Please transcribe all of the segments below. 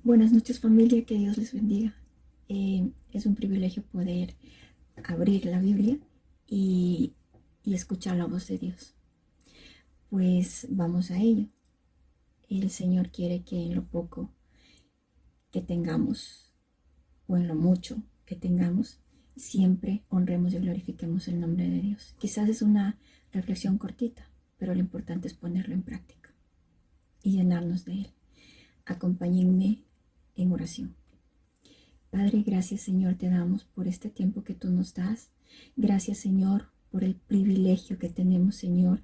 Buenas noches familia, que Dios les bendiga. Es un privilegio poder abrir la Biblia y, y escuchar la voz de Dios. Pues vamos a ello. El Señor quiere que en lo poco que tengamos o en lo mucho que tengamos, siempre honremos y glorifiquemos el nombre de Dios. Quizás es una reflexión cortita, pero lo importante es ponerlo en práctica y llenarnos de Él. Acompáñenme en oración. Padre, gracias Señor te damos por este tiempo que tú nos das. Gracias Señor por el privilegio que tenemos Señor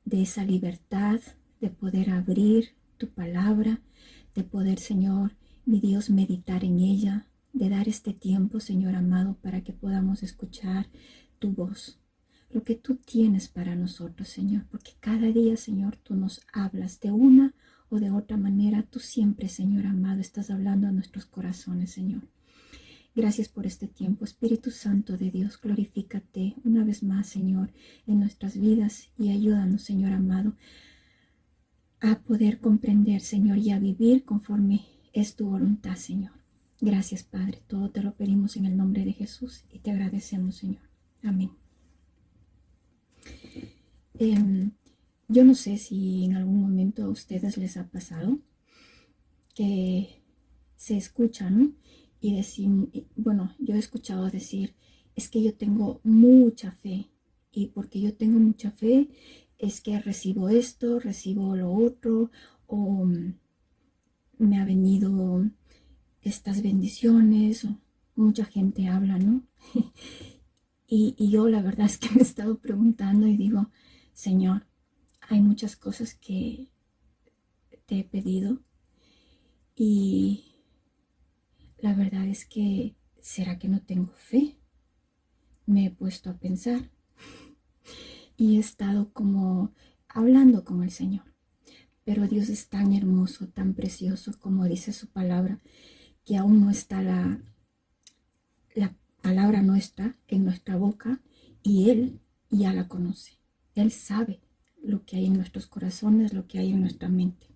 de esa libertad de poder abrir tu palabra, de poder Señor, mi Dios, meditar en ella, de dar este tiempo Señor amado para que podamos escuchar tu voz, lo que tú tienes para nosotros Señor, porque cada día Señor tú nos hablas de una o de otra manera. Tú siempre Señor amado estás hablando a nuestros corazones Señor. Gracias por este tiempo. Espíritu Santo de Dios, glorifícate una vez más, Señor, en nuestras vidas y ayúdanos, Señor amado, a poder comprender, Señor, y a vivir conforme es tu voluntad, Señor. Gracias, Padre. Todo te lo pedimos en el nombre de Jesús y te agradecemos, Señor. Amén. Yo no sé si en algún momento a ustedes les ha pasado que se escuchan, ¿no? Y decir, bueno, yo he escuchado decir, es que yo tengo mucha fe, y porque yo tengo mucha fe es que recibo esto, recibo lo otro, o me ha venido estas bendiciones, o mucha gente habla, ¿no? y yo la verdad es que me he estado preguntando y digo, Señor, hay muchas cosas que te he pedido y la verdad es que, ¿será que no tengo fe? Me he puesto a pensar y he estado como hablando con el Señor. Pero Dios es tan hermoso, tan precioso, como dice su palabra, que aún no está la palabra nuestra en nuestra boca y Él ya la conoce. Él sabe lo que hay en nuestros corazones, lo que hay en nuestra mente.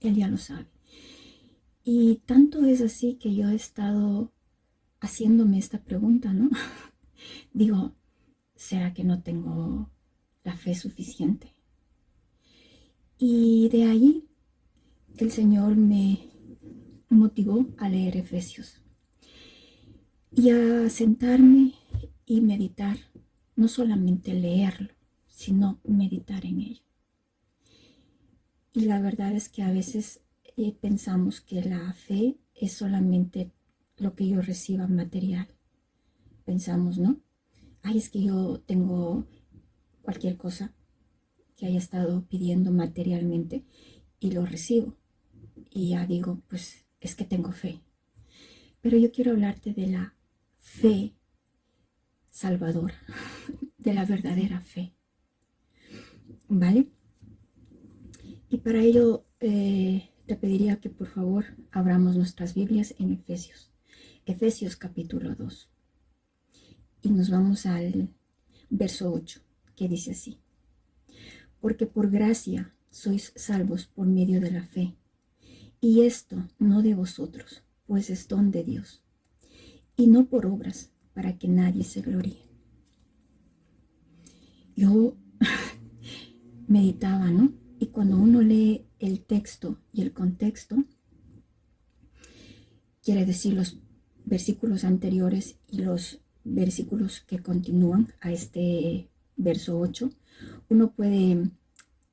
Él ya lo sabe. Y tanto es así que yo he estado haciéndome esta pregunta, ¿no? Digo, ¿será que no tengo la fe suficiente? Y de ahí el Señor me motivó a leer Efesios y a sentarme y meditar, no solamente leerlo, sino meditar en ello. Y la verdad es que a veces pensamos que la fe es solamente lo que yo reciba material. Pensamos, ¿no? Ay, es que yo tengo cualquier cosa que haya estado pidiendo materialmente y lo recibo. Y ya digo, pues es que tengo fe. Pero yo quiero hablarte de la fe salvadora, de la verdadera fe. ¿Vale? Y para ello te pediría que por favor abramos nuestras Biblias en Efesios. Efesios capítulo 2. Y nos vamos al verso 8, que dice así. Porque por gracia sois salvos por medio de la fe. Y esto no de vosotros, pues es don de Dios. Y no por obras, para que nadie se gloríe. Yo meditaba, ¿no? Y cuando uno lee el texto y el contexto, quiere decir los versículos anteriores y los versículos que continúan a este verso 8, uno puede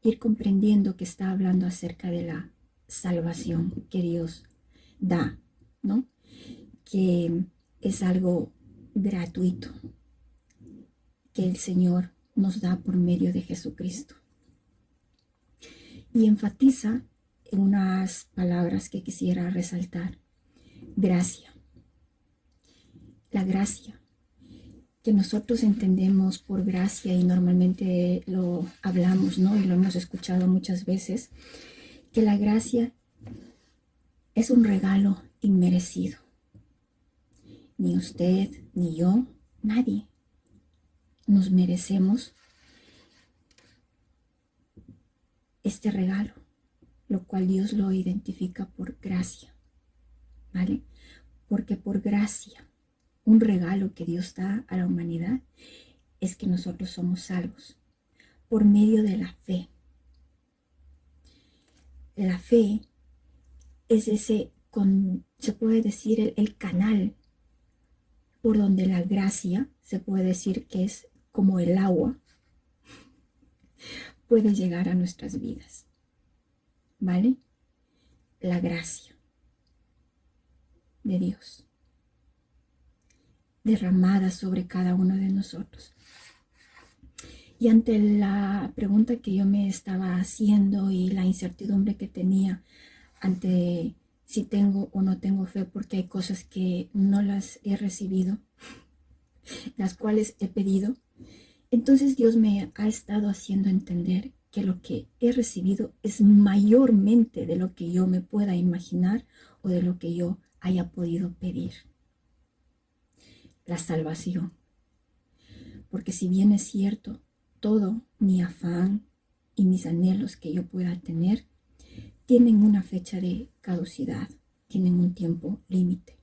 ir comprendiendo que está hablando acerca de la salvación que Dios da, ¿no? Que es algo gratuito que el Señor nos da por medio de Jesucristo. Y enfatiza en unas palabras que quisiera resaltar. Gracia. La gracia, que nosotros entendemos por gracia y normalmente lo hablamos, ¿no? Y lo hemos escuchado muchas veces, que la gracia es un regalo inmerecido. Ni usted, ni yo, nadie nos merecemos este regalo. lo cual Dios lo identifica por gracia, ¿vale? Porque por gracia, un regalo que Dios da a la humanidad es que nosotros somos salvos por medio de la fe. La fe es se puede decir, el canal por donde la gracia, se puede decir que es como el agua, puede llegar a nuestras vidas, ¿vale? La gracia de Dios derramada sobre cada uno de nosotros. Y ante la pregunta que yo me estaba haciendo y la incertidumbre que tenía ante si tengo o no tengo fe, porque hay cosas que no las he recibido, las cuales he pedido, entonces Dios me ha estado haciendo entender que lo que he recibido es mayormente de lo que yo me pueda imaginar o de lo que yo haya podido pedir. La salvación. Porque si bien es cierto, todo mi afán y mis anhelos que yo pueda tener tienen una fecha de caducidad, tienen un tiempo límite.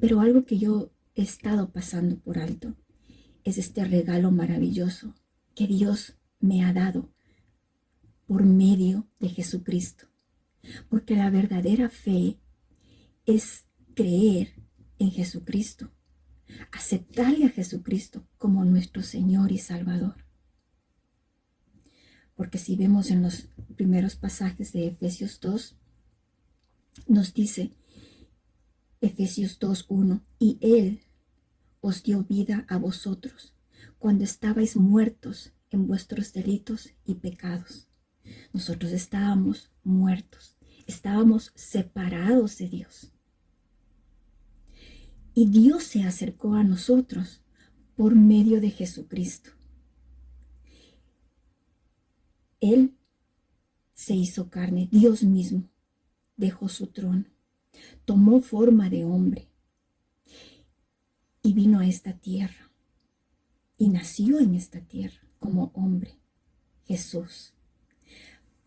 Pero algo que yo he estado pasando por alto es este regalo maravilloso que Dios me ha dado por medio de Jesucristo. Porque la verdadera fe es creer en Jesucristo, aceptarle a Jesucristo como nuestro Señor y Salvador. Porque si vemos en los primeros pasajes de Efesios 2, nos dice Efesios 2:1, y Él os dio vida a vosotros cuando estabais muertos en vuestros delitos y pecados. Nosotros estábamos muertos, estábamos separados de Dios. Y Dios se acercó a nosotros por medio de Jesucristo. Él se hizo carne, Dios mismo dejó su trono, tomó forma de hombre y vino a esta tierra y nació en esta tierra como hombre, Jesús.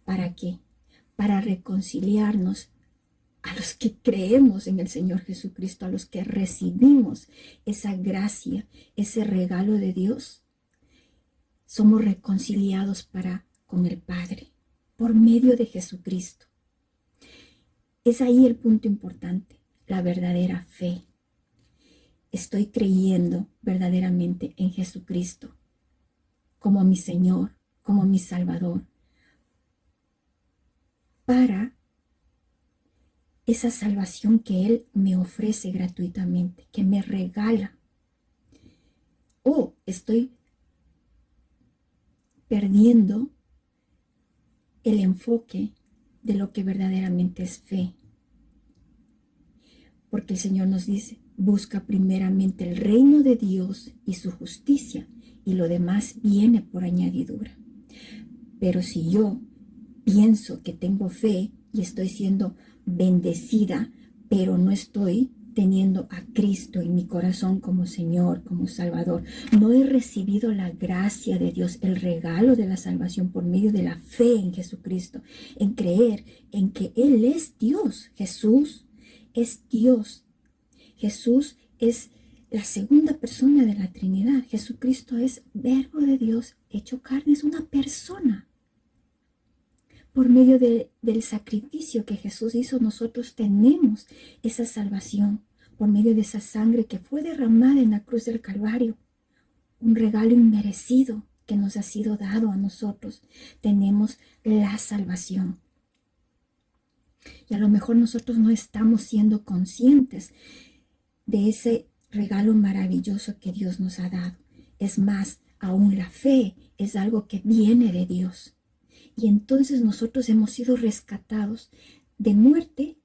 ¿Para qué? Para reconciliarnos a los que creemos en el Señor Jesucristo, a los que recibimos esa gracia, ese regalo de Dios. Somos reconciliados con el Padre por medio de Jesucristo. Es ahí el punto importante, la verdadera fe. Estoy creyendo verdaderamente en Jesucristo como mi Señor, como mi Salvador, para esa salvación que Él me ofrece gratuitamente, que me regala. O estoy perdiendo el enfoque de lo que verdaderamente es fe. Porque el Señor nos dice, busca primeramente el reino de Dios y su justicia, y lo demás viene por añadidura. Pero si yo pienso que tengo fe y estoy siendo bendecida, pero no estoy teniendo a Cristo en mi corazón como Señor, como Salvador, no he recibido la gracia de Dios, el regalo de la salvación por medio de la fe en Jesucristo, en creer en que Él es Dios. Jesús es Dios. Jesús es la segunda persona de la Trinidad. Jesucristo es Verbo de Dios hecho carne, es una persona. Por medio del sacrificio que Jesús hizo, nosotros tenemos esa salvación. Por medio de esa sangre que fue derramada en la cruz del Calvario. Un regalo inmerecido que nos ha sido dado a nosotros. Tenemos la salvación. Y a lo mejor nosotros no estamos siendo conscientes de ese regalo maravilloso que Dios nos ha dado. Es más, aún la fe es algo que viene de Dios. Y entonces nosotros hemos sido rescatados de muerte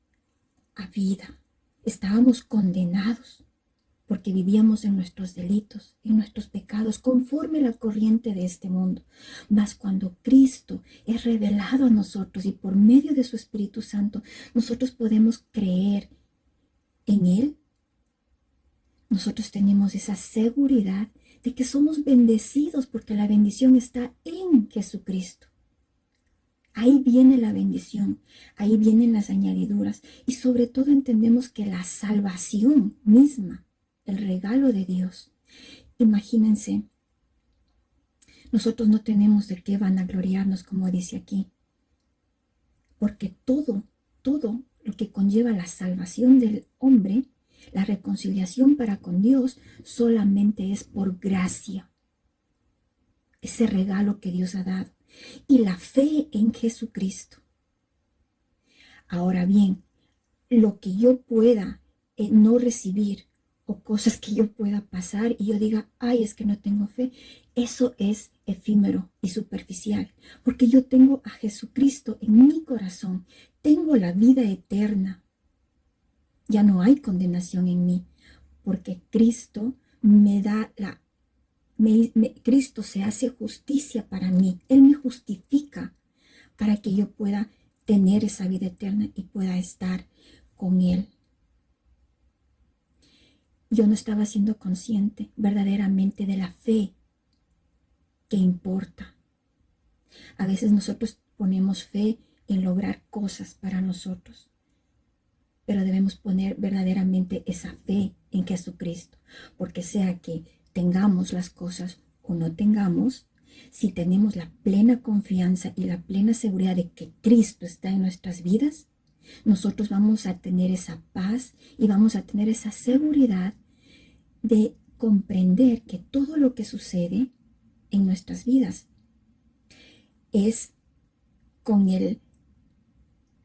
a vida. Estábamos condenados porque vivíamos en nuestros delitos, en nuestros pecados, conforme la corriente de este mundo. Mas cuando Cristo es revelado a nosotros y por medio de su Espíritu Santo, nosotros podemos creer en Él. Nosotros tenemos esa seguridad de que somos bendecidos porque la bendición está en Jesucristo. ahí viene la bendición, ahí vienen las añadiduras y sobre todo entendemos que la salvación misma, el regalo de Dios. Imagínense, nosotros no tenemos de qué vanagloriarnos, como dice aquí, porque todo lo que conlleva la salvación del hombre, la reconciliación para con Dios, solamente es por gracia. Ese regalo que Dios ha dado y la fe en Jesucristo. Ahora bien, lo que yo pueda no recibir o cosas que yo pueda pasar y yo diga, ay, es que no tengo fe, eso es efímero y superficial, porque yo tengo a Jesucristo en mi corazón, tengo la vida eterna. Ya no hay condenación en mí, porque Cristo me da Cristo se hace justicia para mí, Él me justifica para que yo pueda tener esa vida eterna y pueda estar con Él. Yo no estaba siendo consciente verdaderamente de la fe que importa. A veces nosotros ponemos fe en lograr cosas para nosotros, pero debemos poner verdaderamente esa fe en Jesucristo, porque sea que tengamos las cosas o no tengamos, si tenemos la plena confianza y la plena seguridad de que Cristo está en nuestras vidas, nosotros vamos a tener esa paz y vamos a tener esa seguridad de comprender que todo lo que sucede en nuestras vidas es con el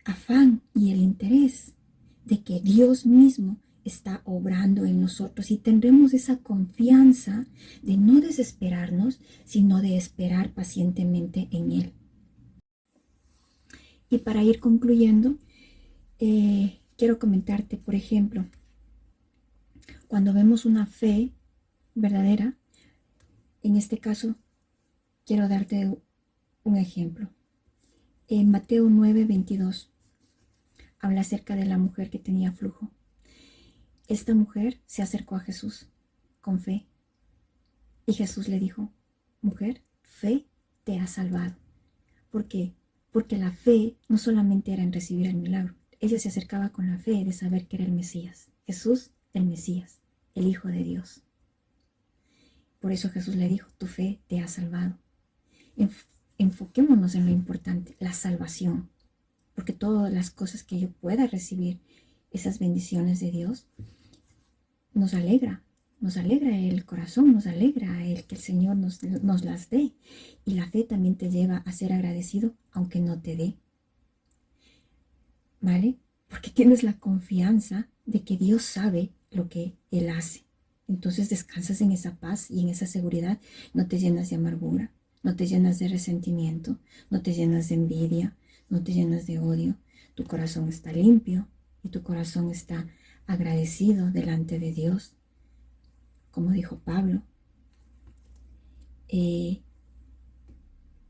afán y el interés de que Dios mismo está obrando en nosotros y tendremos esa confianza de no desesperarnos, sino de esperar pacientemente en Él. Y para ir concluyendo, quiero comentarte, por ejemplo, cuando vemos una fe verdadera, en este caso, quiero darte un ejemplo. En Mateo 9:22 habla acerca de la mujer que tenía flujo. Esta mujer se acercó a Jesús con fe y Jesús le dijo, mujer, fe te ha salvado. ¿Por qué? Porque la fe no solamente era en recibir el milagro, ella se acercaba con la fe de saber que era el Mesías, Jesús el Mesías, el Hijo de Dios. Por eso Jesús le dijo, tu fe te ha salvado. Enfoquémonos en lo importante, la salvación, porque todas las cosas que yo pueda recibir, esas bendiciones de Dios, nos alegra el corazón, nos alegra el que el Señor nos las dé. Y la fe también te lleva a ser agradecido aunque no te dé. ¿Vale? Porque tienes la confianza de que Dios sabe lo que Él hace. Entonces descansas en esa paz y en esa seguridad. No te llenas de amargura, no te llenas de resentimiento, no te llenas de envidia, no te llenas de odio. Tu corazón está limpio y tu corazón está agradecido delante de Dios. Como dijo Pablo,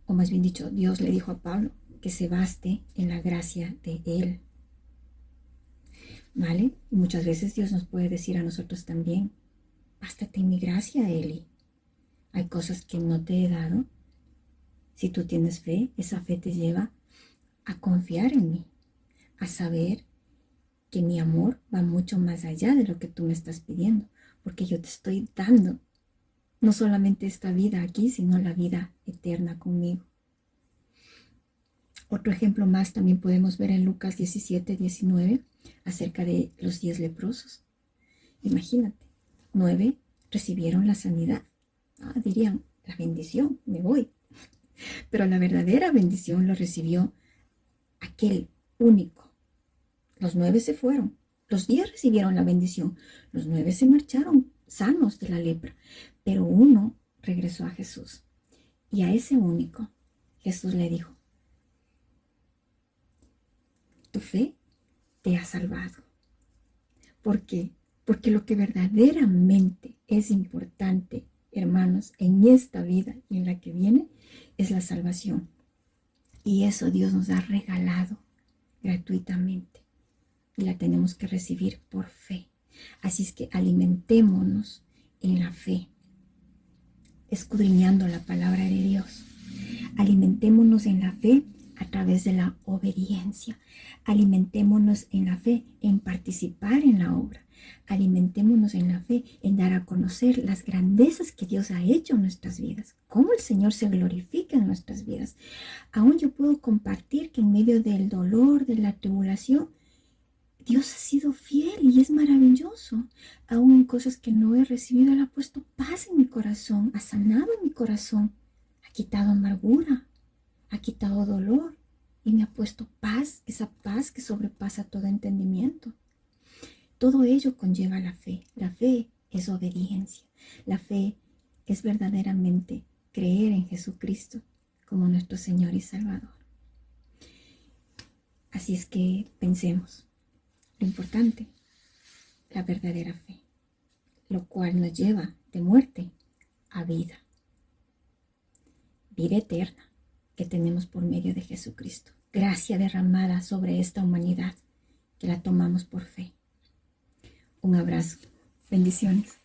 o más bien dicho, Dios le dijo a Pablo que se baste en la gracia de Él. ¿Vale? Y muchas veces Dios nos puede decir a nosotros también, bástate en mi gracia, Eli. Hay cosas que no te he dado. Si tú tienes fe, esa fe te lleva a confiar en mí, a saber que mi amor va mucho más allá de lo que tú me estás pidiendo, porque yo te estoy dando no solamente esta vida aquí, sino la vida eterna conmigo. Otro ejemplo más también podemos ver en Lucas 17:19 acerca de los 10 leprosos. Imagínate, 9 recibieron la sanidad. Dirían, la bendición, me voy. Pero la verdadera bendición lo recibió aquel único. Los 9 se fueron. Los 10 recibieron la bendición. Los 9 se marcharon sanos de la lepra. Pero uno regresó a Jesús. Y a ese único, Jesús le dijo, tu fe te ha salvado. ¿Por qué? Porque lo que verdaderamente es importante, hermanos, en esta vida y en la que viene, es la salvación. Y eso Dios nos ha regalado gratuitamente. Y la tenemos que recibir por fe. Así es que alimentémonos en la fe, escudriñando la palabra de Dios. Alimentémonos en la fe a través de la obediencia. Alimentémonos en la fe, en participar en la obra. Alimentémonos en la fe, en dar a conocer las grandezas que Dios ha hecho en nuestras vidas, cómo el Señor se glorifica en nuestras vidas. Aún yo puedo compartir que en medio del dolor, de la tribulación, Dios ha sido fiel y es maravilloso. Aún en cosas que no he recibido, Él ha puesto paz en mi corazón, ha sanado en mi corazón, ha quitado amargura, ha quitado dolor y me ha puesto paz, esa paz que sobrepasa todo entendimiento. Todo ello conlleva la fe. La fe es obediencia. La fe es verdaderamente creer en Jesucristo como nuestro Señor y Salvador. Así es que pensemos. Lo importante, la verdadera fe, lo cual nos lleva de muerte a vida. Vida eterna que tenemos por medio de Jesucristo. Gracia derramada sobre esta humanidad que la tomamos por fe. Un abrazo. Bendiciones.